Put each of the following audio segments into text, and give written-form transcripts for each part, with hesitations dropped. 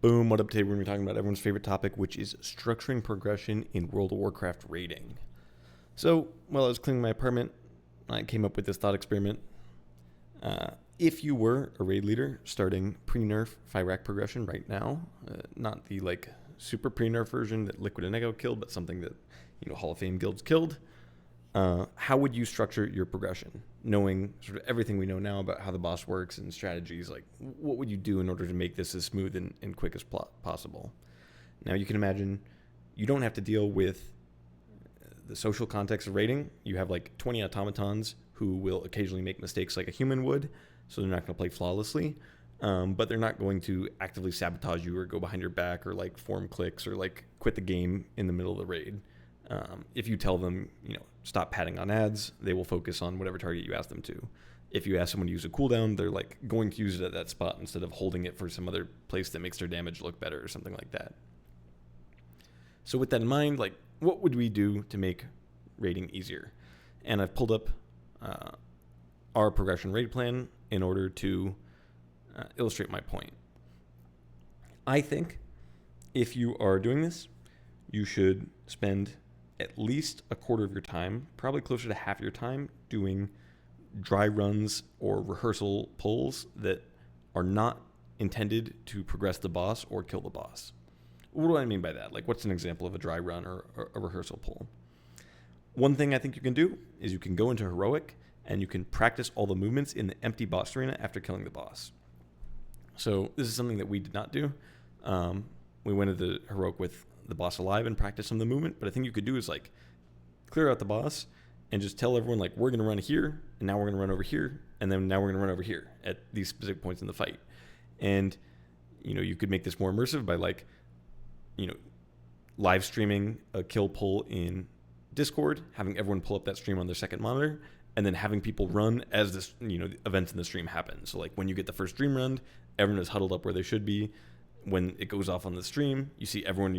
Boom, what up today? We're going to be talking about everyone's favorite topic, which is structuring progression in World of Warcraft raiding. So, while I was cleaning my apartment, I came up with this thought experiment. If you were a raid leader starting pre-nerf Fyrakk progression right now, not the super pre-nerf version that Liquid and Echo killed, but something that Hall of Fame guilds killed, how would you structure your progression? Knowing sort of everything we know now about how the boss works and strategies, what would you do in order to make this as smooth and quick as possible? Now, you can imagine you don't have to deal with the social context of raiding. You have 20 automatons who will occasionally make mistakes like a human would, so they're not going to play flawlessly, but they're not going to actively sabotage you or go behind your back or form cliques or quit the game in the middle of the raid. If you tell them, stop padding on ads, they will focus on whatever target you ask them to. If you ask someone to use a cooldown, they're going to use it at that spot instead of holding it for some other place that makes their damage look better or something like that. So with that in mind, what would we do to make raiding easier? And I've pulled up our progression raid plan in order to illustrate my point. I think if you are doing this, you should spend at least a quarter of your time, probably closer to half your time, doing dry runs or rehearsal pulls that are not intended to progress the boss or kill the boss. What do I mean by that? What's an example of a dry run or a rehearsal pull? One thing I think you can do is you can go into Heroic and you can practice all the movements in the empty boss arena after killing the boss. So this is something that we did not do. We went into the Heroic with the boss alive and practice some of the movement, but I think you could do is clear out the boss and just tell everyone we're going to run here, and now we're going to run over here, and then now we're going to run over here at these specific points in the fight. And you could make this more immersive by live streaming a kill pull in Discord, having everyone pull up that stream on their second monitor, and then having people run as this the events in the stream happen. So when you get the first stream run, everyone is huddled up where they should be. When it goes off on the stream, you see everyone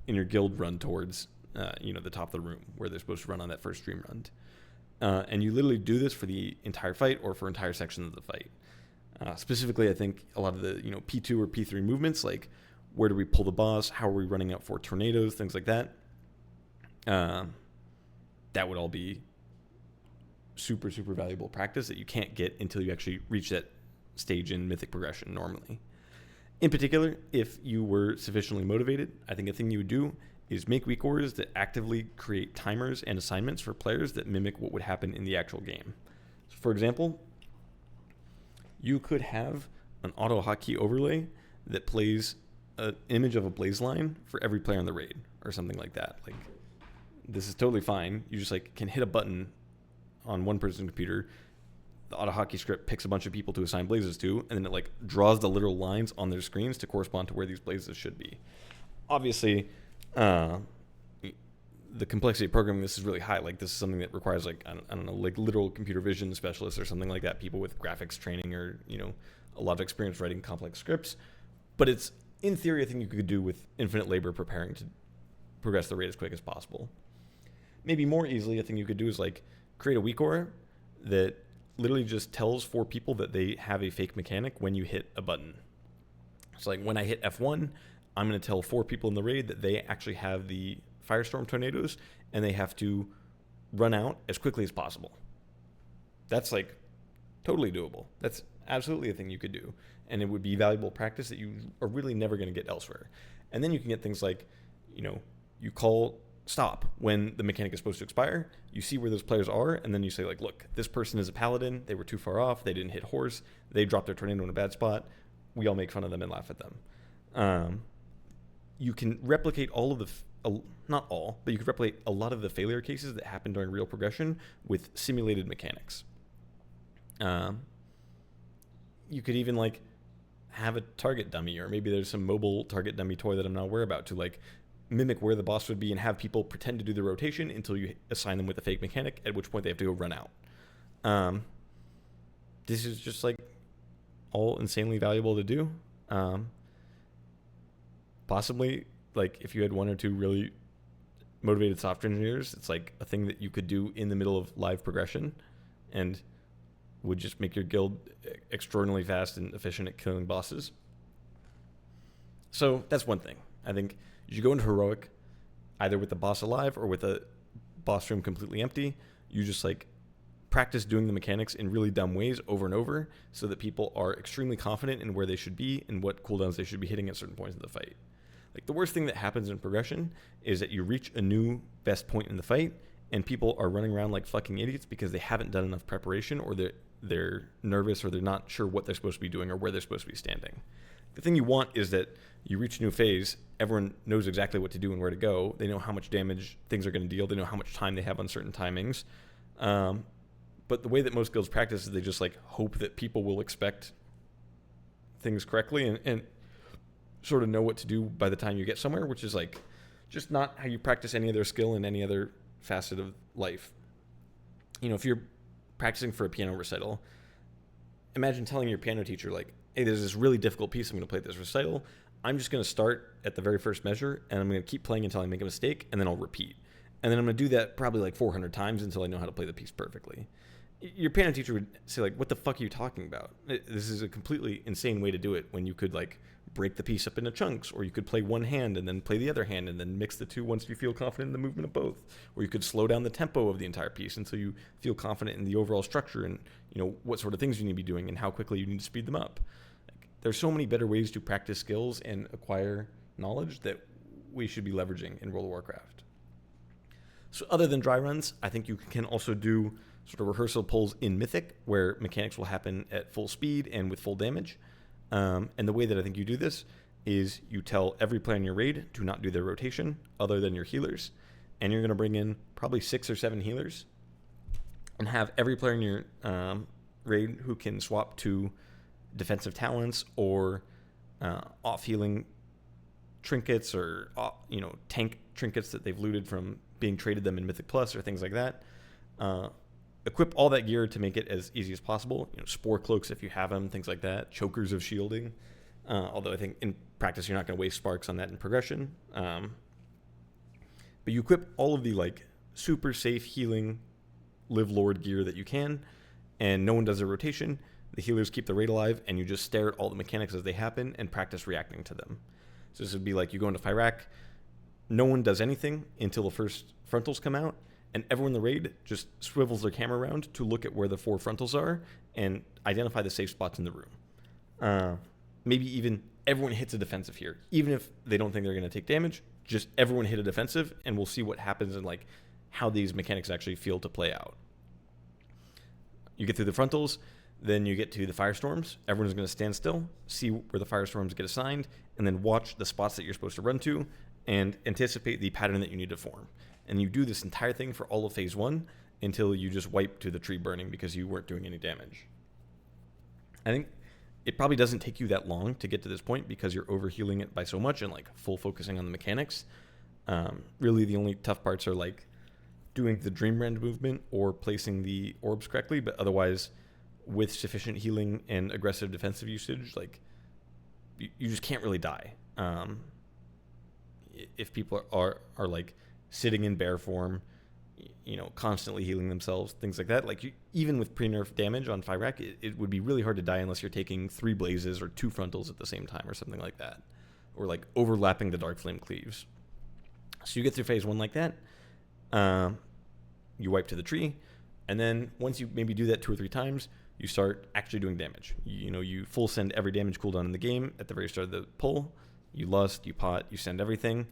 in your guild run towards the top of the room where they're supposed to run on that first stream run. And you literally do this for the entire fight or for entire sections of the fight. Specifically, I think a lot of the P2 or P3 movements, where do we pull the boss, how are we running out for tornadoes, things like that. That would all be super, super valuable practice that you can't get until you actually reach that stage in Mythic progression normally. In particular, if you were sufficiently motivated, I think a thing you would do is make weak orders that actively create timers and assignments for players that mimic what would happen in the actual game. So for example, you could have an auto hotkey overlay that plays an image of a blaze line for every player in the raid or something like that. This is totally fine. You just can hit a button on one person's computer. The auto hotkey script picks a bunch of people to assign blazes to, and then it draws the literal lines on their screens to correspond to where these blazes should be. Obviously, the complexity of programming this is really high. This is something that requires I don't know, literal computer vision specialists or something like that, people with graphics training or a lot of experience writing complex scripts. But it's in theory a thing you could do with infinite labor preparing to progress the raid as quick as possible. Maybe more easily, a thing you could do is create a weak aura that literally just tells 4 people that they have a fake mechanic when you hit a button. It's when I hit F1, I'm going to tell 4 people in the raid that they actually have the Firestorm tornadoes and they have to run out as quickly as possible. That's totally doable. That's absolutely a thing you could do. And it would be valuable practice that you are really never going to get elsewhere. And then you can get things you call stop when the mechanic is supposed to expire. You see where those players are, and then you say look, this person is a paladin, they were too far off, they didn't hit horse, they dropped their tornado in a bad spot, we all make fun of them and laugh at them. You can replicate all of the not all, but you could replicate a lot of the failure cases that happen during real progression with simulated mechanics. You could even have a target dummy, or maybe there's some mobile target dummy toy that I'm not aware about to mimic where the boss would be and have people pretend to do the rotation until you assign them with a fake mechanic, at which point they have to go run out. This is just all insanely valuable to do. Possibly if you had 1 or 2 really motivated software engineers, it's a thing that you could do in the middle of live progression and would just make your guild extraordinarily fast and efficient at killing bosses. So that's one thing. I think you should go into heroic, either with the boss alive or with the boss room completely empty. You just like practice doing the mechanics in really dumb ways over and over so that people are extremely confident in where they should be and what cooldowns they should be hitting at certain points in the fight. Like the worst thing that happens in progression is that you reach a new best point in the fight and people are running around like fucking idiots because they haven't done enough preparation, or they're nervous, or they're not sure what they're supposed to be doing or where they're supposed to be standing. The thing you want is that you reach a new phase, everyone knows exactly what to do and where to go. They know how much damage things are going to deal. They know how much time they have on certain timings. But the way that most guilds practice is they just like hope that people will expect things correctly and sort of know what to do by the time you get somewhere, which is like just not how you practice any other skill in any other facet of life. You know, if you're practicing for a piano recital, imagine telling your piano teacher like, hey, there's this really difficult piece I'm going to play at this recital. I'm just going to start at the very first measure and I'm going to keep playing until I make a mistake, and then I'll repeat. And then I'm going to do that probably like 400 times until I know how to play the piece perfectly. Your piano teacher would say like, what the fuck are you talking about? This is a completely insane way to do it, when you could like break the piece up into chunks, or you could play one hand and then play the other hand and then mix the two once you feel confident in the movement of both. Or you could slow down the tempo of the entire piece until you feel confident in the overall structure and, you know, what sort of things you need to be doing and how quickly you need to speed them up. There's so many better ways to practice skills and acquire knowledge that we should be leveraging in World of Warcraft. So other than dry runs, I think you can also do sort of rehearsal pulls in Mythic, where mechanics will happen at full speed and with full damage. And the way that I think you do this is you tell every player in your raid to not do their rotation other than your healers. And you're going to bring in probably 6 or 7 healers and have every player in your raid who can swap to defensive talents or off healing trinkets, or tank trinkets that they've looted from being traded them in Mythic Plus or things like that. Equip all that gear to make it as easy as possible. You know, spore cloaks if you have them, things like that. Chokers of shielding. Although I think in practice you're not going to waste sparks on that in progression. But you equip all of the like super safe healing Live Lord gear that you can, and no one does a rotation. The healers keep the raid alive, and you just stare at all the mechanics as they happen and practice reacting to them. So this would be like you go into Fyrakk, no one does anything until the first frontals come out, and everyone in the raid just swivels their camera around to look at where the 4 frontals are and identify the safe spots in the room. Maybe even everyone hits a defensive here. Even if they don't think they're going to take damage, just everyone hit a defensive, and we'll see what happens and like how these mechanics actually feel to play out. You get through the frontals, then you get to the firestorms. Everyone's going to stand still, see where the firestorms get assigned, and then watch the spots that you're supposed to run to and anticipate the pattern that you need to form. And you do this entire thing for all of phase 1 until you just wipe to the tree burning because you weren't doing any damage. I think it probably doesn't take you that long to get to this point because you're overhealing it by so much and like full focusing on the mechanics. Really the only tough parts are like doing the Dreamrend movement or placing the orbs correctly, but otherwise with sufficient healing and aggressive defensive usage, like you just can't really die. If people are like sitting in bear form, constantly healing themselves, things like that. Like even with pre-nerf damage on Fyrakk, it would be really hard to die unless you're taking 3 blazes or 2 frontals at the same time or something like that, or like overlapping the dark flame cleaves. So you get through phase 1 like that. You wipe to the tree, and then once you maybe do that 2 or 3 times, you start actually doing damage. You full send every damage cooldown in the game at the very start of the pull. You lust, you pot, you send everything.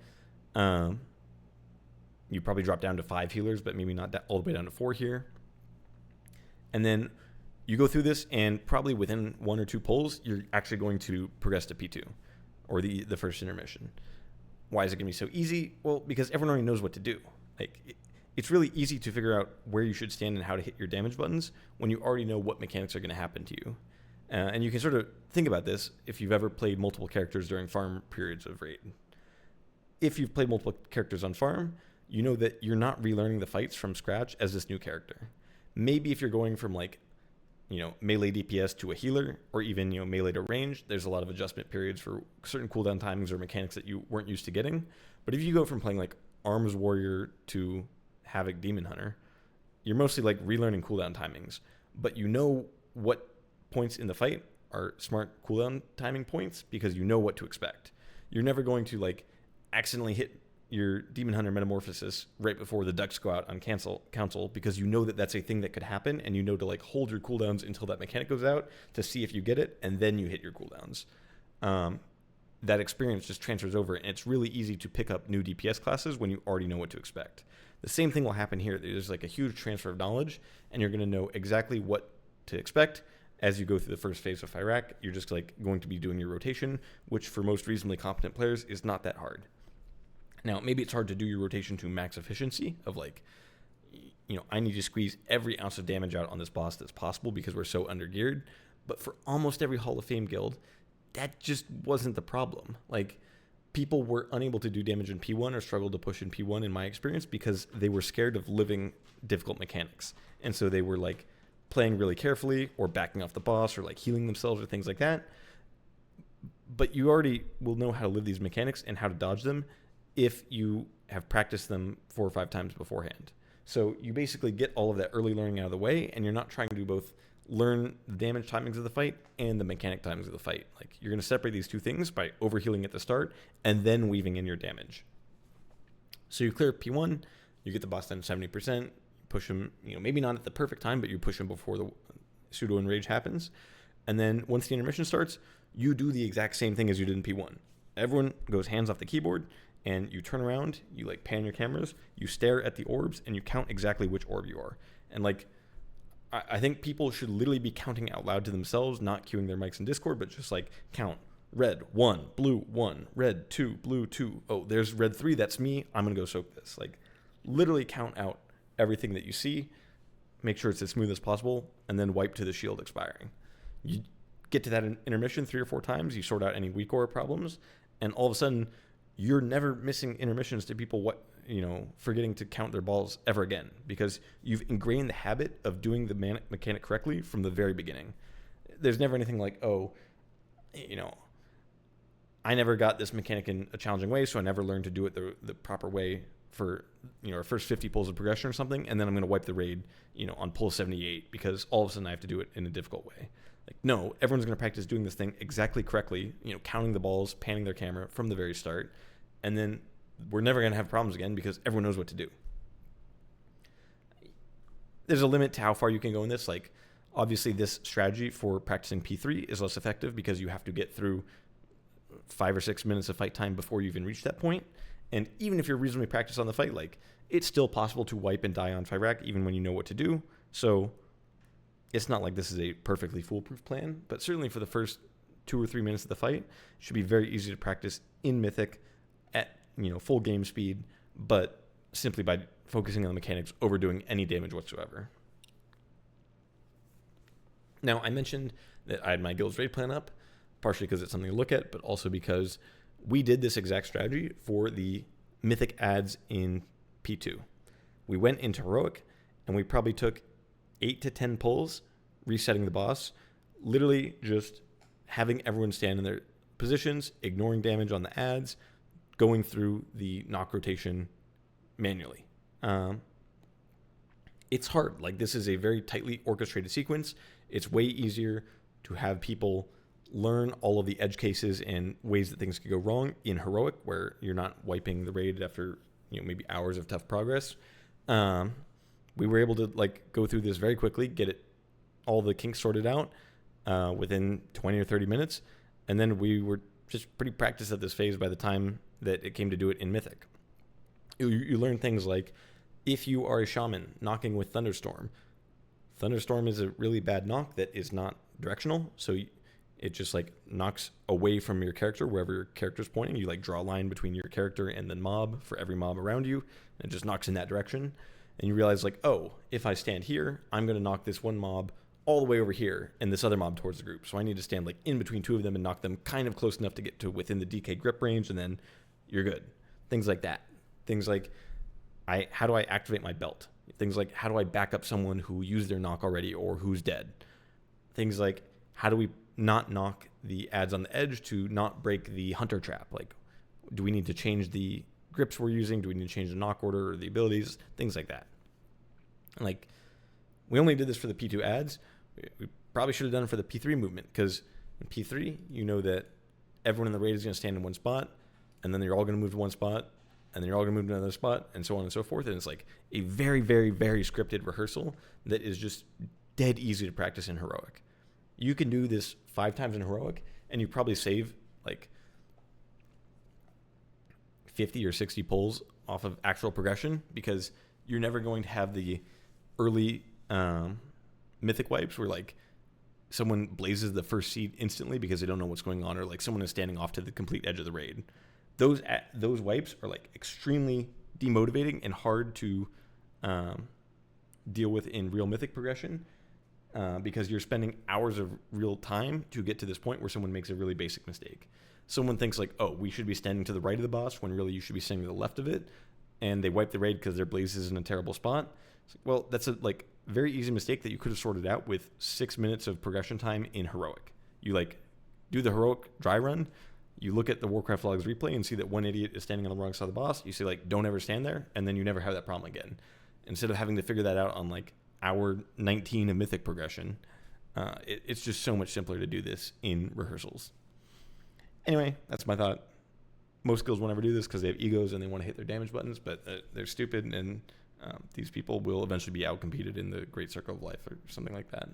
You probably drop down to 5 healers, but maybe not all the way down to 4 here. And then you go through this, and probably within 1 or 2 pulls, you're actually going to progress to P2, or the first intermission. Why is it going to be so easy? Well, because everyone already knows what to do. Like it's really easy to figure out where you should stand and how to hit your damage buttons when you already know what mechanics are going to happen to you. And you can sort of think about this if you've ever played multiple characters during farm periods of raid. If you've played multiple characters on farm, you know that you're not relearning the fights from scratch as this new character. Maybe if you're going from melee DPS to a healer, or even melee to range, there's a lot of adjustment periods for certain cooldown timings or mechanics that you weren't used to getting. But if you go from playing like Arms Warrior to Havoc Demon Hunter, you're mostly like relearning cooldown timings, but you know what points in the fight are smart cooldown timing points because you know what to expect. You're never going to like accidentally hit your Demon Hunter Metamorphosis right before the ducks go out on council, because you know that that's a thing that could happen, and you know to like hold your cooldowns until that mechanic goes out to see if you get it, and then you hit your cooldowns. That experience just transfers over, and it's really easy to pick up new DPS classes when you already know what to expect. The same thing will happen here. There's like a huge transfer of knowledge, and you're going to know exactly what to expect as you go through the first phase of Fyrakk. You're just like going to be doing your rotation, which for most reasonably competent players is not that hard. Now, maybe it's hard to do your rotation to max efficiency of like, I need to squeeze every ounce of damage out on this boss that's possible because we're so undergeared. But for almost every Hall of Fame guild, that just wasn't the problem. Like, people were unable to do damage in P1 or struggled to push in P1 in my experience because they were scared of living difficult mechanics. And so they were like playing really carefully or backing off the boss or like healing themselves or things like that. But you already will know how to live these mechanics and how to dodge them if you have practiced them 4 or 5 times beforehand. So you basically get all of that early learning out of the way, and you're not trying to both learn the damage timings of the fight and the mechanic timings of the fight. Like, you're going to separate these two things by overhealing at the start and then weaving in your damage. So you clear P1, you get the boss down to 70%, push him, maybe not at the perfect time, but you push him before the pseudo enrage happens. And then once the intermission starts, you do the exact same thing as you did in P1. Everyone goes hands off the keyboard, and you turn around, you like pan your cameras, you stare at the orbs, and you count exactly which orb you are. And like, I think people should literally be counting out loud to themselves, not queuing their mics in Discord, but just like count red 1, blue 1, red 2, blue 2. Oh, there's red 3, that's me. I'm going to go soak this. Like, literally count out everything that you see, make sure it's as smooth as possible, and then wipe to the shield expiring. You get to that intermission 3 or 4 times, you sort out any weak aura problems, and all of a sudden, you're never missing intermissions to people forgetting to count their balls ever again, because you've ingrained the habit of doing the mechanic correctly from the very beginning. There's never anything like, I never got this mechanic in a challenging way, so I never learned to do it the proper way for our first 50 pulls of progression or something, and then I'm going to wipe the raid on pull 78 because all of a sudden I have to do it in a difficult way. Like, no, everyone's going to practice doing this thing exactly correctly, counting the balls, panning their camera from the very start, and then we're never going to have problems again because everyone knows what to do. There's a limit to how far you can go in this. Like, obviously, this strategy for practicing P3 is less effective because you have to get through 5 or 6 minutes of fight time before you even reach that point. And even if you're reasonably practiced on the fight, like, it's still possible to wipe and die on Fyrakk even when you know what to do. So it's not like this is a perfectly foolproof plan, but certainly for the first 2 or 3 minutes of the fight, it should be very easy to practice in Mythic at full game speed, but simply by focusing on the mechanics over doing any damage whatsoever. Now, I mentioned that I had my guild's raid plan up, partially because it's something to look at, but also because we did this exact strategy for the Mythic ads in P2. We went into Heroic, and we probably took 8 to 10 pulls, resetting the boss, literally just having everyone stand in their positions, ignoring damage on the ads, going through the knock rotation manually. It's hard. Like, this is a very tightly orchestrated sequence. It's way easier to have people learn all of the edge cases and ways that things could go wrong in Heroic, where you're not wiping the raid after maybe hours of tough progress. We were able to go through this very quickly, get all the kinks sorted out within 20 or 30 minutes, and then we were just pretty practiced at this phase by the time that it came to do it in Mythic. You learn things like, if you are a shaman knocking with Thunderstorm is a really bad knock that is not directional, so it just knocks away from your character wherever your character's pointing. You draw a line between your character and the mob for every mob around you, and it just knocks in that direction. And you realize if I stand here, I'm going to knock this one mob all the way over here and this other mob towards the group. So I need to stand in between 2 of them and knock them kind of close enough to get to within the DK grip range, and then you're good. Things like that. Things like, how do I activate my belt? Things like, how do I back up someone who used their knock already or who's dead? Things like, how do we not knock the ads on the edge to not break the hunter trap? Do we need to change the grips we're using? Do we need to change the knock order or the abilities? Things like that. We only did this for the P2 ads. We probably should have done it for the P3 movement, because in P3, that everyone in the raid is going to stand in one spot, and then you're all going to move to one spot, and then you're all going to move to another spot, and so on and so forth. And it's like a very, very, very scripted rehearsal that is just dead easy to practice in Heroic. You can do this 5 times in Heroic, and you probably save like 50 or 60 pulls off of actual progression, because you're never going to have the early Mythic wipes where like someone blazes the first seed instantly because they don't know what's going on, or like someone is standing off to the complete edge of the raid. Those wipes are like extremely demotivating and hard to deal with in real Mythic progression, because you're spending hours of real time to get to this point where someone makes a really basic mistake. Someone thinks like, oh, we should be standing to the right of the boss when really you should be standing to the left of it, and they wipe the raid because their blaze is in a terrible spot. It's like, well, that's a like very easy mistake that you could have sorted out with 6 minutes of progression time in Heroic. You like do the Heroic dry run, you look at the Warcraft logs replay and see that one idiot is standing on the wrong side of the boss. You say like, don't ever stand there, and then you never have that problem again. Instead of having to figure that out on like hour 19 of Mythic progression, it's just so much simpler to do this in rehearsals. Anyway, that's my thought. Most guilds won't ever do this because they have egos and they want to hit their damage buttons, but they're stupid, and these people will eventually be outcompeted in the Great Circle of Life or something like that.